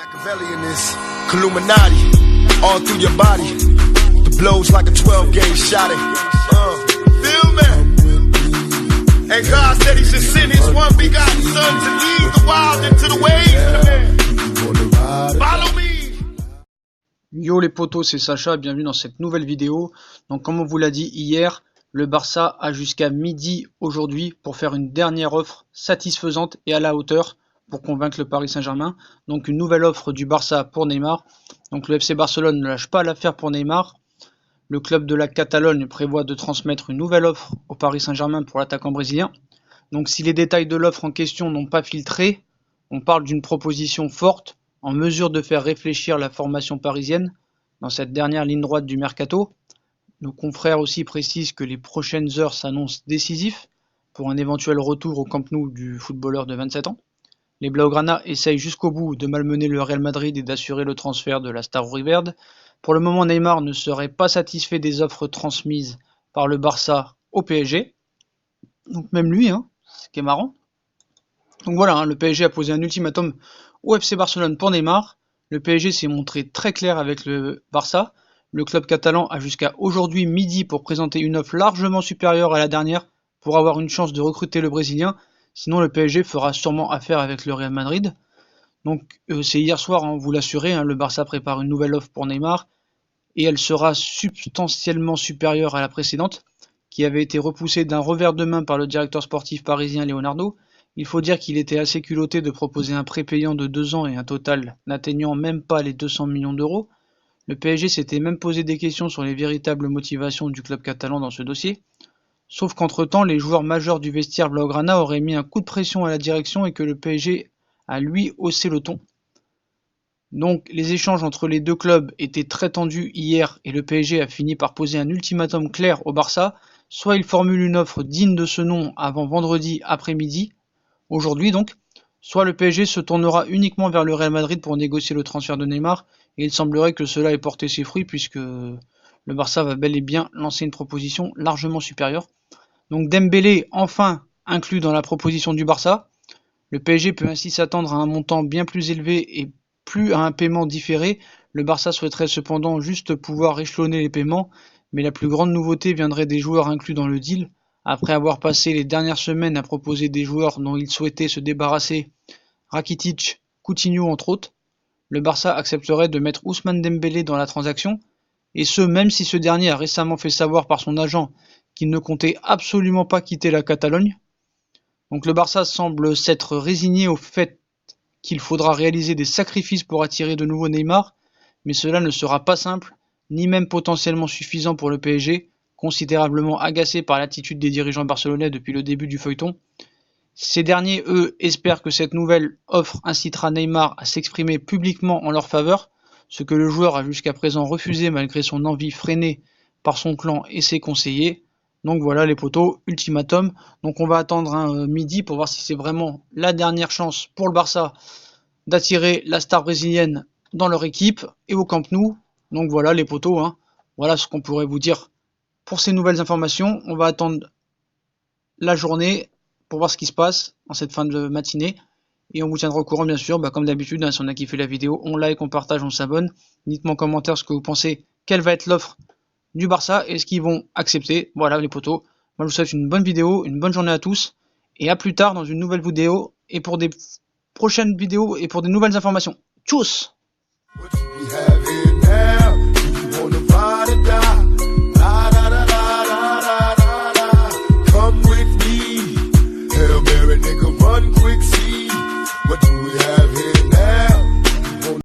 Machiavelli in this Illuminati, all through your body. The blows like a 12-gauge shot. Feel me? And God said He should send His one begotten Son to lead the wild into the ways. Follow me. Yo les potos, c'est Sacha, bienvenue dans cette nouvelle vidéo. Donc comme on vous l'a dit hier, le Barça a jusqu'à midi aujourd'hui pour faire une dernière offre satisfaisante et à la hauteur pour convaincre le Paris Saint-Germain. Donc une nouvelle offre du Barça pour Neymar. Donc le FC Barcelone ne lâche pas l'affaire pour Neymar. Le club de la Catalogne prévoit de transmettre une nouvelle offre au Paris Saint-Germain pour l'attaquant brésilien. Donc si les détails de l'offre en question n'ont pas filtré, on parle d'une proposition forte en mesure de faire réfléchir la formation parisienne dans cette dernière ligne droite du mercato. Nos confrères aussi précisent que les prochaines heures s'annoncent décisives pour un éventuel retour au Camp Nou du footballeur de 27 ans. Les Blaugrana essayent jusqu'au bout de malmener le Real Madrid et d'assurer le transfert de la star riverde. Pour le moment, Neymar ne serait pas satisfait des offres transmises par le Barça au PSG. Donc même lui, ce qui est marrant. Donc voilà, le PSG a posé un ultimatum au FC Barcelone pour Neymar. Le PSG s'est montré très clair avec le Barça. Le club catalan a jusqu'à aujourd'hui midi pour présenter une offre largement supérieure à la dernière pour avoir une chance de recruter le Brésilien. Sinon, le PSG fera sûrement affaire avec le Real Madrid. Donc c'est hier soir, vous l'assurez, le Barça prépare une nouvelle offre pour Neymar et elle sera substantiellement supérieure à la précédente, qui avait été repoussée d'un revers de main par le directeur sportif parisien Leonardo. Il faut dire qu'il était assez culotté de proposer un prépayant de 2 ans et un total n'atteignant même pas les 200 millions d'euros. Le PSG s'était même posé des questions sur les véritables motivations du club catalan dans ce dossier. Sauf qu'entre-temps, les joueurs majeurs du vestiaire Blaugrana auraient mis un coup de pression à la direction et que le PSG a lui haussé le ton. Donc les échanges entre les deux clubs étaient très tendus hier et le PSG a fini par poser un ultimatum clair au Barça. Soit il formule une offre digne de ce nom avant vendredi après-midi, aujourd'hui donc, soit le PSG se tournera uniquement vers le Real Madrid pour négocier le transfert de Neymar, et il semblerait que cela ait porté ses fruits puisque le Barça va bel et bien lancer une proposition largement supérieure. Donc Dembélé enfin inclus dans la proposition du Barça. Le PSG peut ainsi s'attendre à un montant bien plus élevé et plus à un paiement différé. Le Barça souhaiterait cependant juste pouvoir échelonner les paiements, mais la plus grande nouveauté viendrait des joueurs inclus dans le deal. Après avoir passé les dernières semaines à proposer des joueurs dont il souhaitait se débarrasser, Rakitic, Coutinho entre autres, le Barça accepterait de mettre Ousmane Dembélé dans la transaction, et ce même si ce dernier a récemment fait savoir par son agent qu'il ne comptait absolument pas quitter la Catalogne. Donc le Barça semble s'être résigné au fait qu'il faudra réaliser des sacrifices pour attirer de nouveau Neymar, mais cela ne sera pas simple, ni même potentiellement suffisant pour le PSG, considérablement agacé par l'attitude des dirigeants barcelonais depuis le début du feuilleton. Ces derniers, eux, espèrent que cette nouvelle offre incitera Neymar à s'exprimer publiquement en leur faveur, ce que le joueur a jusqu'à présent refusé malgré son envie freinée par son clan et ses conseillers. Donc voilà les potos, ultimatum. Donc on va attendre un midi pour voir si c'est vraiment la dernière chance pour le Barça d'attirer la star brésilienne dans leur équipe et au Camp Nou. Donc voilà les potos, voilà ce qu'on pourrait vous dire pour ces nouvelles informations. On va attendre la journée pour voir ce qui se passe en cette fin de matinée. Et on vous tiendra au courant bien sûr, comme d'habitude, si on a kiffé la vidéo, on like, on partage, on s'abonne. Dites-moi en commentaire ce que vous pensez, quelle va être l'offre du Barça et ce qu'ils vont accepter. Voilà les potos. Moi je vous souhaite une bonne vidéo, une bonne journée à tous. Et à plus tard dans une nouvelle vidéo et pour des prochaines vidéos et pour des nouvelles informations. Tchuss!